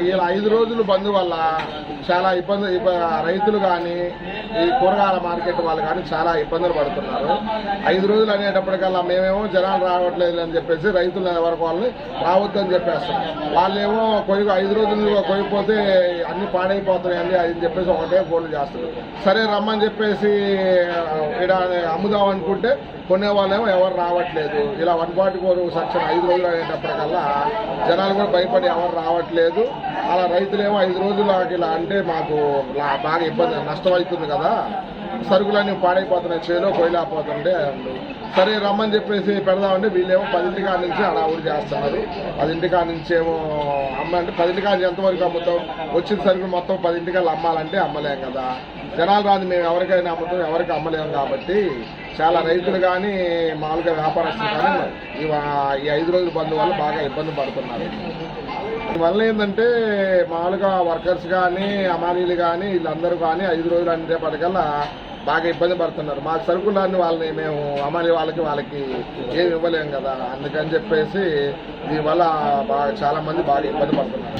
ఈ 5 రోజులు బంద్ వల్ల చాలా రైతులు కానీ ఈ కూరగాయల మార్కెట్ వాళ్ళు కానీ చాలా ఇబ్బందులు పడుతున్నారు. 5 రోజులు అనేటప్పటికల్లా మేమేమో జనాలు రావట్లేదు అని చెప్పేసి రైతులు ఎవరికి వాళ్ళని రావద్దని చెప్పేస్తాం. వాళ్ళేమో 5 రోజులు కొయ్యిపోతే అన్ని పాడైపోతున్నాయండి అని చెప్పేసి ఒకటే ఫోన్లు చేస్తారు. సరే రమ్మని చెప్పేసి ఇక్కడ అమ్ముదాం అనుకుంటే కొనే వాళ్ళేమో ఎవరు రావట్లేదు. ఇలా 144 సెక్షన్ 5 రోజులు అనేటప్పటికల్లా జనాలు కూడా భయపడి ఎవరు రావట్లేదు. అలా రైతులేమో 5 రోజులు ఇలా అంటే మాకు బాగా ఇబ్బంది నష్టం అవుతుంది కదా, సరుకులన్నీ పాడైపోతున్నాయి, చేలో కొయ్యలేకపోతుంటే సరే రమ్మని చెప్పేసి పెడదామంటే వీళ్ళేమో 10 కాడ నుంచి హడావుడి చేస్తున్నారు. 10 కాడ నుంచి ఏమో అమ్మంటే 10 కాడ ఎంతవరకు అమ్ముతాం, వచ్చిన సరుకులు మొత్తం 10 కల్లా అమ్మాలంటే అమ్మలేం కదా. జనాలు రాదు, మేము ఎవరికైనా అమ్ముతాం, ఎవరికి అమ్మలేము. కాబట్టి చాలా రైతులు కానీ మామూలుగా వ్యాపారస్తులు కానీ ఈ 5 రోజుల బంద్ వల్ల బాగా ఇబ్బంది పడుతున్నారు. దీనివల్ల ఏంటంటే మామూలుగా వర్కర్స్ కానీ అమాలీలు కానీ వీళ్ళందరూ కానీ 5 రోజులు అనేపటికల్లా బాగా ఇబ్బంది పడుతున్నారు. మా సరుకులన్నీ వాళ్ళని మేము అమాలి వాళ్ళకి ఏమి ఇవ్వలేం కదా. అందుకని చెప్పేసి దీనివల్ల చాలా మంది బాగా ఇబ్బంది పడుతున్నారు.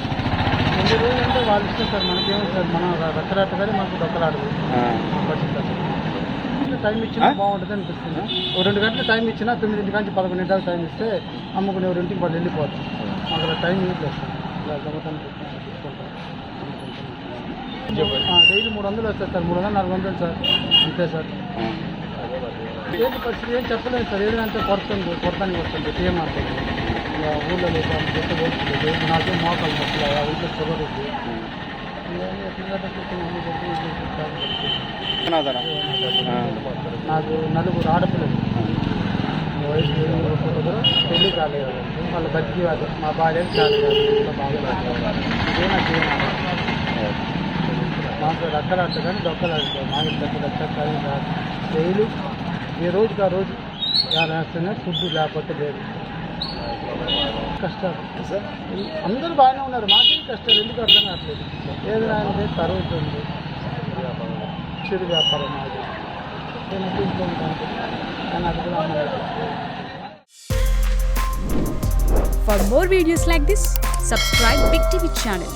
2 రోజులు అంటే వాళ్ళు ఇష్టం సార్, మనకేమో సార్ మనం రచ్చరాట కానీ మాకు దొక్కలాడదు. టైం ఇచ్చినా బాగుంటుంది అనిపిస్తుంది. 2 గంటలు టైం ఇచ్చినా 9 నుంచి 11 దాకా టైం ఇస్తే అమ్ముకునే 2ంటికి వాళ్ళు వెళ్ళిపోతాం. మాకు టైం ఇవ్వలేదు సార్. డైలీ 300 వస్తుంది సార్, 300-400 సార్, అంతే సార్. ఏంటి పరిస్థితి ఏం చెప్పలేదు సార్. ఏదంటే కొడతానికి వస్తుంది ఏమంటే ఊళ్ళో లేదు నాకేం మోకాలు వస్తుంది, ఊళ్ళో షుగర్ ఉంది. నాకు 4 ఆడపిల్లలు, వయసు పెళ్లి కాలేదు, వాళ్ళు బతికి కాదు, మా భార్య కాలేదు, ఇదే నాకు మాకు రక్కలాట కానీ దొక్కలాడు మాకు దగ్గర డైలీ ఏ రోజుకి ఆ రోజు వేస్తేనే ఫుడ్ లేకపోతే లేదు. కష్టాలు సార్, అందరూ బాగానే ఉన్నారు, మాకేం కష్టాలు ఎందుకు అర్థం కావట్లేదు. ఏదైనా అంటే తరుగుతుంది చిరు వ్యాపారం మాది, నేను ఇంట్లో ఉంటాను కానీ అది కూడా అమ్మలేదు. For more videos like this, subscribe Big TV channel.